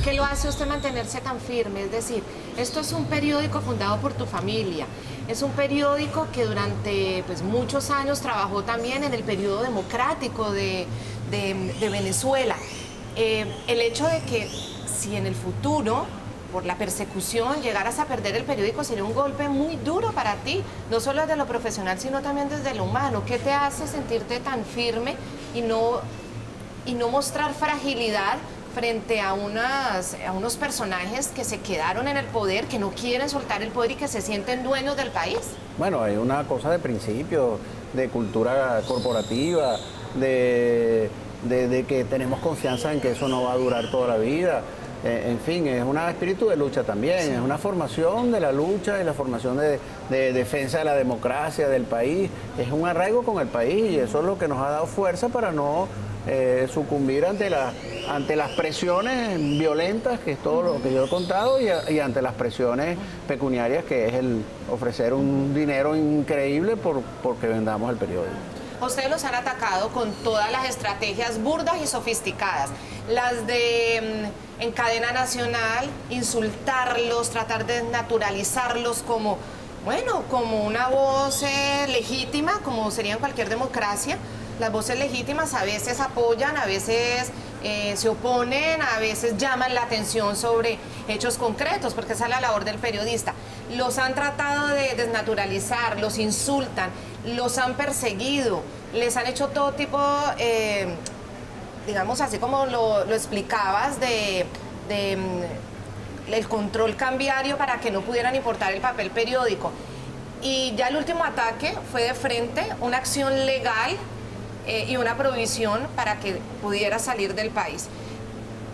¿qué lo hace usted mantenerse tan firme? Es decir, esto es un periódico fundado por tu familia, es un periódico que durante pues, muchos años trabajó también en el periodo democrático de Venezuela. El hecho de que si en el futuro, por la persecución, llegaras a perder el periódico, sería un golpe muy duro para ti, no solo desde lo profesional, sino también desde lo humano. ¿Qué te hace sentirte tan firme y no mostrar fragilidad frente a unos personajes que se quedaron en el poder, que no quieren soltar el poder y que se sienten dueños del país? Bueno, hay una cosa de principio, de cultura corporativa, de que tenemos confianza en que eso no va a durar toda la vida. En fin, es un espíritu de lucha también, sí. Es una formación de la lucha y la formación de defensa de la democracia del país. Es un arraigo con el país y eso es lo que nos ha dado fuerza para no sucumbir ante las presiones violentas, que es todo lo que yo he contado, y ante las presiones pecuniarias, que es el ofrecer un dinero increíble porque vendamos el periódico. Ustedes los han atacado con todas las estrategias burdas y sofisticadas. Las de en cadena nacional, insultarlos, tratar de naturalizarlos como, bueno, como una voz legítima, como sería en cualquier democracia. Las voces legítimas a veces apoyan, a veces se oponen, a veces llaman la atención sobre hechos concretos, porque esa es la labor del periodista. Los han tratado de desnaturalizar, los insultan, los han perseguido, les han hecho todo tipo, digamos así como lo explicabas, el control cambiario para que no pudieran importar el papel periódico. Y ya el último ataque fue de frente, una acción legal y una provisión para que pudiera salir del país.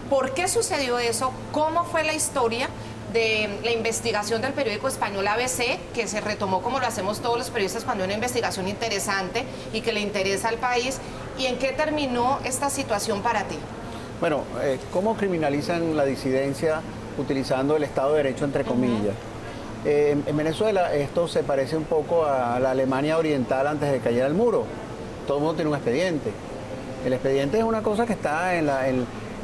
¿Por qué sucedió eso? ¿Cómo fue la historia de la investigación del periódico español ABC, que se retomó como lo hacemos todos los periodistas cuando hay una investigación interesante y que le interesa al país? ¿Y en qué terminó esta situación para ti? Bueno, ¿cómo criminalizan la disidencia utilizando el Estado de Derecho entre comillas? En Venezuela esto se parece un poco a la Alemania oriental antes de que cayera el muro. Todo el mundo tiene un expediente. El expediente es una cosa que está en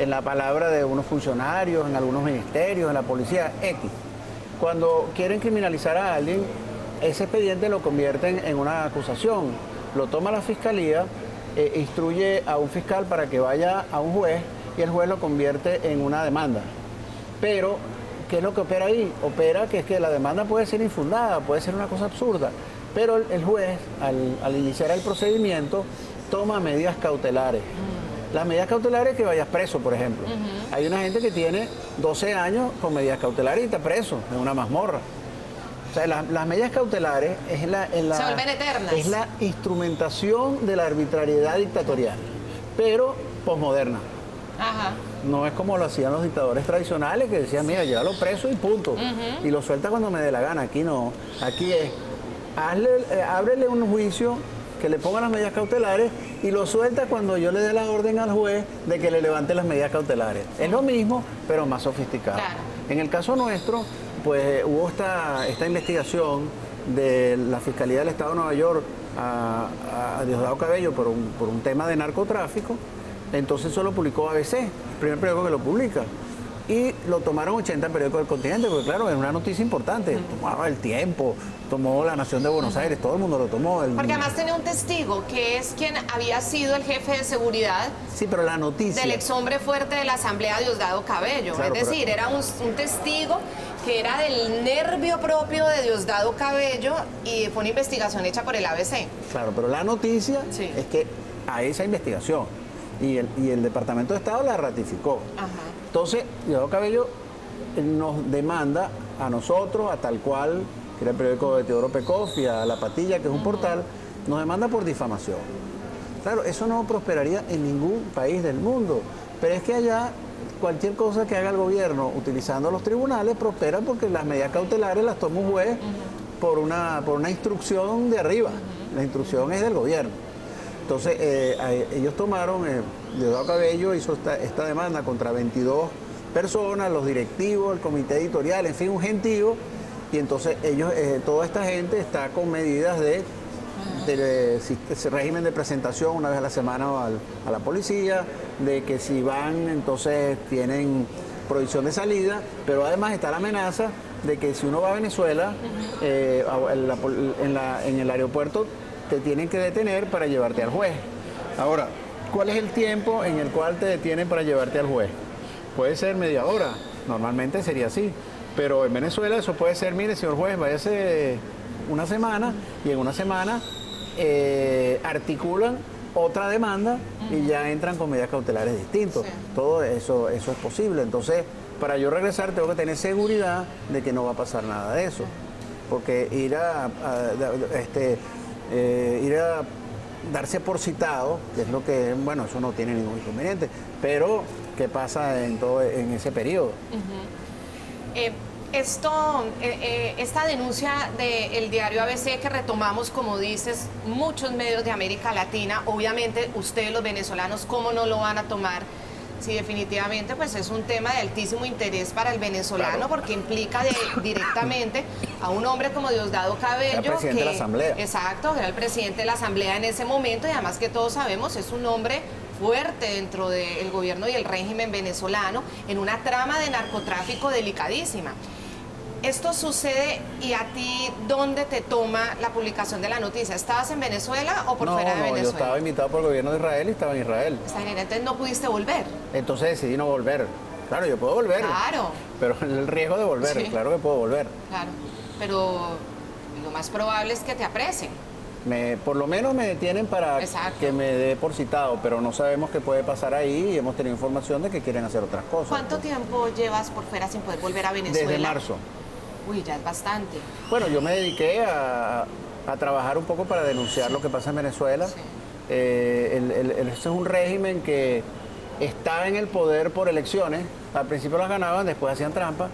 la palabra de unos funcionarios, en algunos ministerios, en la policía, X. Cuando quieren criminalizar a alguien, ese expediente lo convierten en una acusación. Lo toma la fiscalía, instruye a un fiscal para que vaya a un juez y el juez lo convierte en una demanda. Pero, ¿qué es lo que opera ahí? Opera que es que la demanda puede ser infundada, puede ser una cosa absurda. Pero el juez, al iniciar el procedimiento, toma medidas cautelares. Las medidas cautelares es que vayas preso, por ejemplo. Hay una gente que tiene 12 años con medidas cautelares y está preso en una mazmorra. O sea, las medidas cautelares se vuelven eternas. Es la instrumentación de la arbitrariedad dictatorial, pero posmoderna. Ajá. No es como lo hacían los dictadores tradicionales que decían, mira, llévalo preso y punto. Y lo suelta cuando me dé la gana. Aquí no. Aquí es, ábrele un juicio que le ponga las medidas cautelares y lo suelta cuando yo le dé la orden al juez de que le levante las medidas cautelares. Es lo mismo, pero más sofisticado. Claro. En el caso nuestro, pues hubo esta investigación de la Fiscalía del Estado de Nueva York a Diosdado Cabello por un tema de narcotráfico. Entonces eso lo publicó ABC, el primer periódico que lo publica. Y lo tomaron 80 periódicos del continente, porque claro, es una noticia importante. Tomaron El Tiempo, tomó La Nación de Buenos Aires, todo el mundo lo tomó. Porque además tenía un testigo, que es quien había sido el jefe de seguridad. Sí, pero la noticia del ex hombre fuerte de la Asamblea, Diosdado Cabello. Claro, es decir, era un testigo que era del nervio propio de Diosdado Cabello y fue una investigación hecha por el ABC. Claro, pero la noticia es que a esa investigación y el Departamento de Estado la ratificó. Ajá. Entonces, Diosdado Cabello nos demanda a nosotros, a Tal Cual, que era el periódico de Teodoro Pekov, y a La Patilla, que es un portal, nos demanda por difamación. Claro, eso no prosperaría en ningún país del mundo, pero es que allá cualquier cosa que haga el gobierno utilizando los tribunales prospera porque las medidas cautelares las toma un juez por una instrucción de arriba. La instrucción es del gobierno. Entonces, ellos tomaron, Diosdado Cabello hizo esta demanda contra 22 personas, los directivos, el comité editorial, en fin, un gentío, y entonces ellos, toda esta gente está con medidas de régimen de presentación una vez a la semana a la policía, de que si van, entonces tienen prohibición de salida, pero además está la amenaza de que si uno va a Venezuela, en el aeropuerto te tienen que detener para llevarte al juez. Ahora, ¿cuál es el tiempo en el cual te detienen para llevarte al juez? Puede ser media hora, normalmente sería así, pero en Venezuela eso puede ser, mire, señor juez, váyase una semana, y en una semana articulan otra demanda y ya entran con medidas cautelares distintas. Sí. Todo eso es posible. Entonces, para yo regresar tengo que tener seguridad de que no va a pasar nada de eso. Porque ir a darse por citado, que es lo que, bueno, eso no tiene ningún inconveniente, pero ¿qué pasa en ese periodo? Esta denuncia del diario ABC que retomamos, como dices, muchos medios de América Latina, obviamente ustedes los venezolanos, ¿cómo no lo van a tomar? Sí, definitivamente, pues es un tema de altísimo interés para el venezolano, claro, porque implica directamente a un hombre como Diosdado Cabello, el presidente de la Asamblea. Exacto, era el presidente de la Asamblea en ese momento, y además que todos sabemos es un hombre fuerte dentro del gobierno y el régimen venezolano en una trama de narcotráfico delicadísima. Esto sucede, y a ti, ¿dónde te toma la publicación de la noticia? ¿Estabas en Venezuela o por fuera de Venezuela? No, yo estaba invitado por el gobierno de Israel y estaba en Israel. Entonces no pudiste volver. Entonces decidí no volver. Claro, yo puedo volver. Claro. Pero el riesgo de volver, sí, claro que puedo volver. Claro, pero lo más probable es que te aprecien. Por lo menos me detienen para que me dé por citado, pero no sabemos qué puede pasar ahí y hemos tenido información de que quieren hacer otras cosas. ¿Cuánto tiempo llevas por fuera sin poder volver a Venezuela? Desde marzo. Uy, ya es bastante. Bueno, yo me dediqué a trabajar un poco para denunciar lo que pasa en Venezuela. Sí. Este es un régimen que está en el poder por elecciones. Al principio las ganaban, después hacían trampa.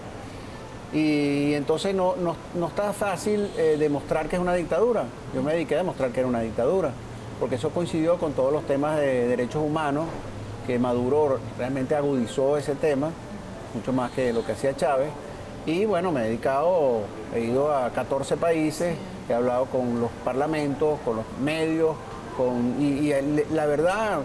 Y entonces no está fácil demostrar que es una dictadura. Yo me dediqué a demostrar que era una dictadura, porque eso coincidió con todos los temas de derechos humanos, que Maduro realmente agudizó ese tema, mucho más que lo que hacía Chávez. Y bueno, he ido a 14 países, he hablado con los parlamentos, con los medios, la verdad,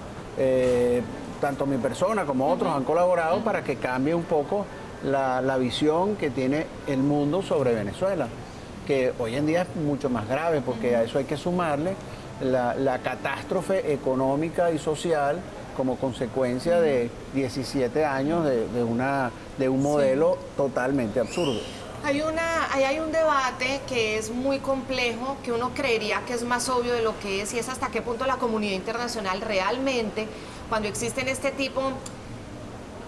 tanto mi persona como otros han colaborado para que cambie un poco la visión que tiene el mundo sobre Venezuela, que hoy en día es mucho más grave, porque a eso hay que sumarle la catástrofe económica y social como consecuencia de 17 años de un modelo totalmente absurdo. Hay un debate que es muy complejo, que uno creería que es más obvio de lo que es, y es hasta qué punto la comunidad internacional realmente, cuando existen este tipo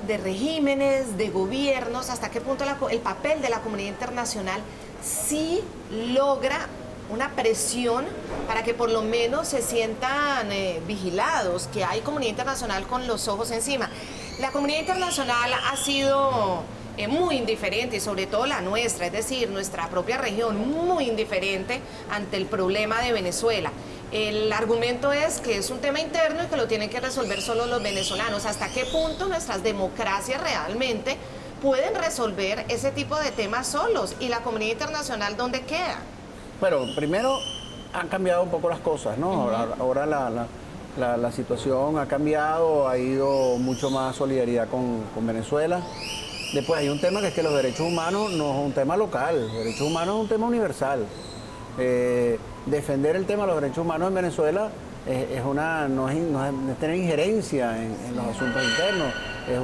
de regímenes, de gobiernos, hasta qué punto el papel de la comunidad internacional sí logra una presión para que por lo menos se sientan vigilados, que hay comunidad internacional con los ojos encima. La comunidad internacional ha sido muy indiferente, y sobre todo la nuestra, es decir, nuestra propia región, muy indiferente ante el problema de Venezuela. El argumento es que es un tema interno y que lo tienen que resolver solo los venezolanos. ¿Hasta qué punto nuestras democracias realmente pueden resolver ese tipo de temas solos? ¿Y la comunidad internacional dónde queda? Bueno, primero han cambiado un poco las cosas, ¿no? Ahora la situación ha cambiado, ha ido mucho más solidaridad con Venezuela. Después hay un tema que es que los derechos humanos no es un tema local, los derechos humanos es un tema universal. Defender el tema de los derechos humanos en Venezuela no es tener injerencia en los asuntos internos, es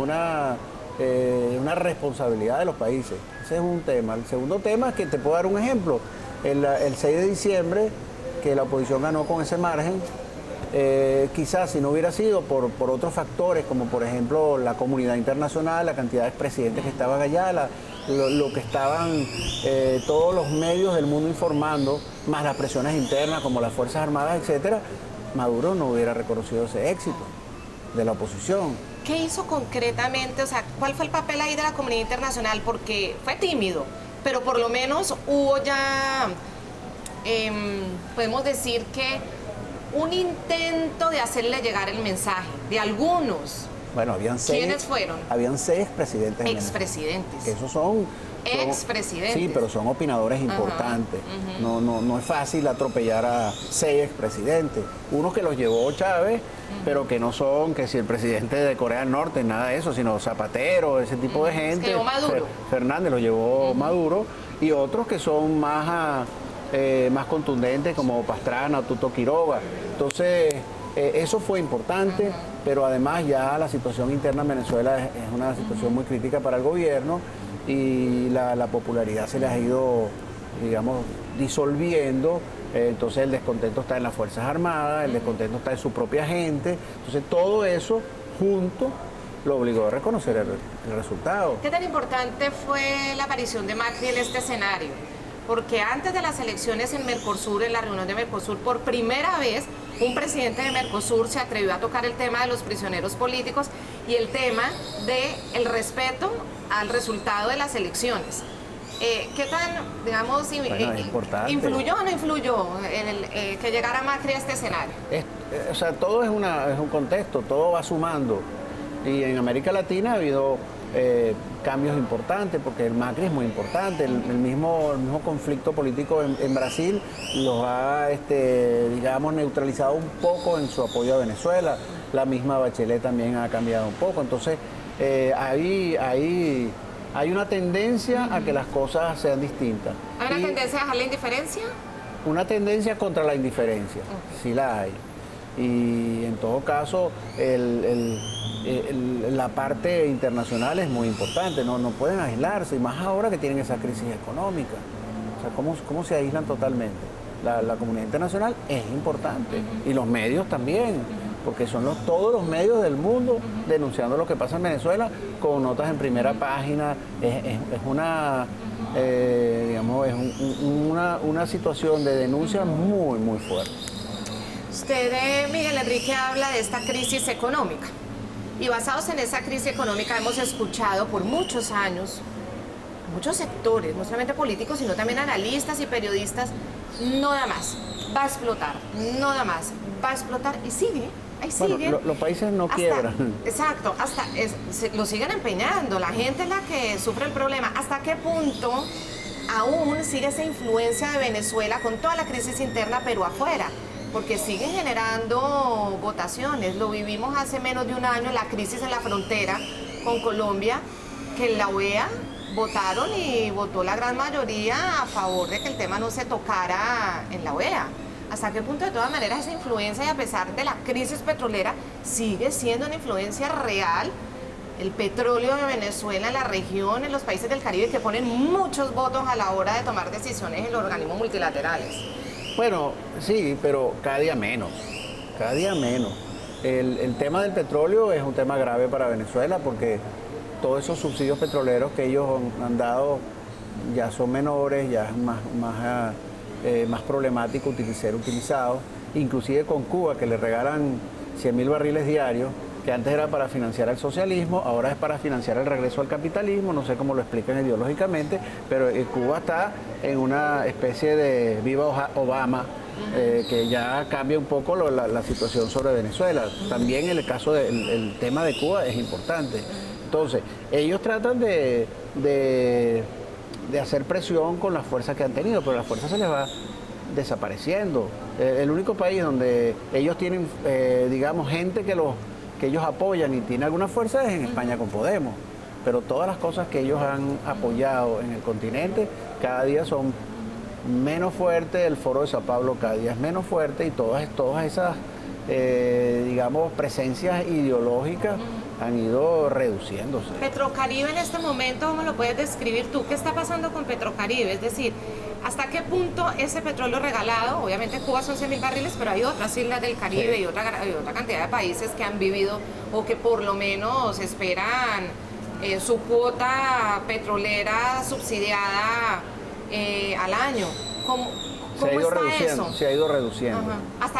una responsabilidad de los países. Ese es un tema. El segundo tema es que te puedo dar un ejemplo. El 6 de diciembre, que la oposición ganó con ese margen, quizás si no hubiera sido por otros factores, como por ejemplo la comunidad internacional, la cantidad de expresidentes que estaban allá, lo que estaban todos los medios del mundo informando, más las presiones internas como las Fuerzas Armadas, etcétera, Maduro no hubiera reconocido ese éxito de la oposición. ¿Qué hizo concretamente? O sea, ¿cuál fue el papel ahí de la comunidad internacional? Porque fue tímido, pero por lo menos hubo ya, podemos decir que un intento de hacerle llegar el mensaje de algunos. Bueno, ¿Quiénes fueron? Habían 6 expresidentes. Expresidentes. Que esos son expresidentes. Sí, pero son opinadores importantes. No es fácil atropellar a 6 expresidentes. Unos que los llevó Chávez, pero que no son, que si el presidente de Corea del Norte, nada de eso, sino Zapatero, ese tipo de gente. Que llevó Maduro. Fernández lo llevó Maduro, y otros que son más contundentes, como Pastrana o Tuto Quiroga. Entonces, eso fue importante, pero además ya la situación interna en Venezuela es una situación muy crítica para el gobierno, y la popularidad se les ha ido, digamos, disolviendo. Entonces el descontento está en las Fuerzas Armadas, el descontento está en su propia gente. Entonces todo eso junto lo obligó a reconocer el resultado. ¿Qué tan importante fue la aparición de Macri en este escenario? Porque antes de las elecciones en Mercosur, en la reunión de Mercosur, por primera vez un presidente de Mercosur se atrevió a tocar el tema de los prisioneros políticos y el tema del respeto al resultado de las elecciones. ¿Qué tan, digamos, influyó o no influyó que llegara Macri a este escenario? O sea, todo es un contexto, todo va sumando. Y en América Latina ha habido cambios importantes, porque el Macri es muy importante. El mismo conflicto político en Brasil los ha, digamos, neutralizado un poco en su apoyo a Venezuela. La misma Bachelet también ha cambiado un poco. Entonces, hay una tendencia a que las cosas sean distintas. ¿Hay una tendencia a dejar la indiferencia? Una tendencia contra la indiferencia, sí la hay. Y en todo caso, la parte internacional es muy importante, no pueden aislarse, y más ahora que tienen esa crisis económica. O sea, ¿cómo se aíslan totalmente? La comunidad internacional es importante, y los medios también, porque son todos los medios del mundo denunciando lo que pasa en Venezuela, con notas en primera página. Es una situación de denuncia muy, muy fuerte. Usted, Miguel Enrique, habla de esta crisis económica, y basados en esa crisis económica hemos escuchado por muchos años, muchos sectores, no solamente políticos, sino también analistas y periodistas: no da más, va a explotar, no da más, va a explotar, y sigue. Ahí siguen. Bueno, los países no quiebran. Exacto, lo siguen empeñando, la gente es la que sufre el problema. ¿Hasta qué punto aún sigue esa influencia de Venezuela con toda la crisis interna, pero afuera? Porque siguen generando votaciones. Lo vivimos hace menos de un año, la crisis en la frontera con Colombia, que en la OEA votaron y votó la gran mayoría a favor de que el tema no se tocara en la OEA. ¿Hasta qué punto, de todas maneras, esa influencia, y a pesar de la crisis petrolera, sigue siendo una influencia real? El petróleo de Venezuela en la región, en los países del Caribe, que ponen muchos votos a la hora de tomar decisiones en los organismos multilaterales. Bueno, sí, pero cada día menos, cada día menos. El tema del petróleo es un tema grave para Venezuela, porque todos esos subsidios petroleros que ellos han dado ya son menores, ya es más problemático ser utilizados. Inclusive con Cuba, que le regalan 100.000 barriles diarios, que antes era para financiar el socialismo, ahora es para financiar el regreso al capitalismo. No sé cómo lo explican ideológicamente, pero Cuba está en una especie de viva Obama, que ya cambia un poco la situación sobre Venezuela. También el caso el tema de Cuba es importante. Entonces, ellos tratan de hacer presión con las fuerzas que han tenido, pero las fuerzas se les va desapareciendo. El único país donde ellos tienen, digamos, gente que ellos apoyan y tiene alguna fuerza es en España con Podemos. Pero todas las cosas que ellos han apoyado en el continente cada día son menos fuertes. El Foro de Sao Paulo cada día es menos fuerte, y todas esas, digamos, presencias ideológicas han ido reduciéndose. Petrocaribe en este momento, ¿cómo lo puedes describir tú? ¿Qué está pasando con Petrocaribe? Es decir, ¿hasta qué punto ese petróleo regalado? Obviamente Cuba son 100.000 barriles, pero hay otras islas del Caribe, sí, y otra cantidad de países que han vivido, o que por lo menos esperan su cuota petrolera subsidiada al año. ¿Cómo está eso? Se ha ido reduciendo.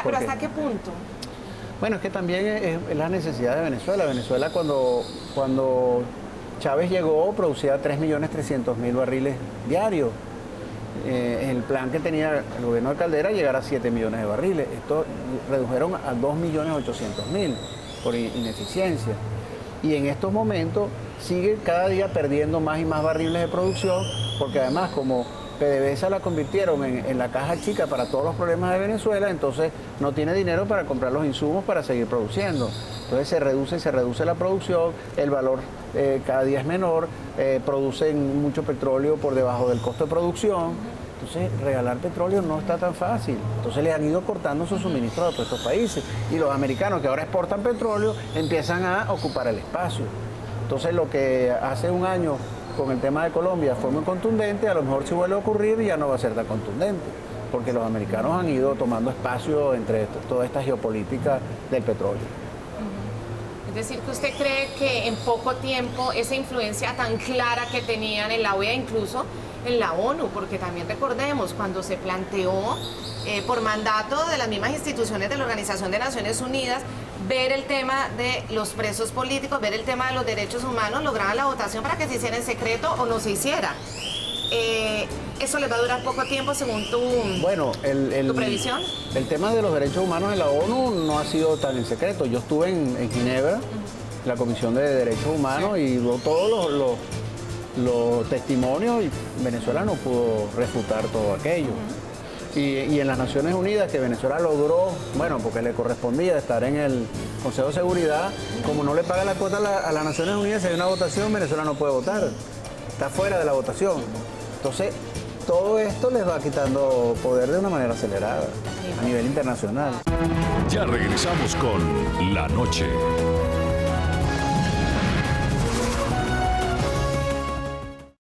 ¿Pero hasta qué punto? Bueno, es que también es la necesidad de Venezuela. Venezuela, cuando Chávez llegó, producía 3.300.000 barriles diarios. El plan que tenía el gobierno de Caldera, llegar a 7 millones de barriles. Esto redujeron a 2.800.000 por ineficiencia. y en estos momentos sigue cada día perdiendo más y más barriles de producción, porque además como PDVSA la convirtieron en la caja chica para todos los problemas de Venezuela, entonces no tiene dinero para comprar los insumos para seguir produciendo. Entonces se reduce la producción, el valor cada día es menor, producen mucho petróleo por debajo del costo de producción. Entonces regalar petróleo no está tan fácil. Entonces les han ido cortando sus suministros a todos estos países. Y los americanos que ahora exportan petróleo empiezan a ocupar el espacio. Entonces lo que hace un año con el tema de Colombia fue muy contundente, a lo mejor si vuelve a ocurrir ya no va a ser tan contundente, porque los americanos han ido tomando espacio entre toda esta geopolítica del petróleo. Es decir, que usted cree que en poco tiempo esa influencia tan clara que tenían en la OEA, incluso en la ONU, porque también recordemos, cuando se planteó por mandato de las mismas instituciones de la Organización de Naciones Unidas, ver el tema de los presos políticos, ver el tema de los derechos humanos, lograban la votación para que se hiciera en secreto o no se hiciera. ¿Eso les va a durar poco tiempo según tu previsión? El tema de los derechos humanos en la ONU no ha sido tan en secreto. Yo estuve en Ginebra, la Comisión de Derechos Humanos, y todos los testimonios, y Venezuela no pudo refutar todo aquello. Y en las Naciones Unidas, que Venezuela logró, bueno, porque le correspondía estar en el Consejo de Seguridad, como no le paga la cuota a las Naciones Unidas, si hay una votación, Venezuela no puede votar, está fuera de la votación. Entonces, todo esto les va quitando poder de una manera acelerada a nivel internacional. Ya regresamos con La Noche.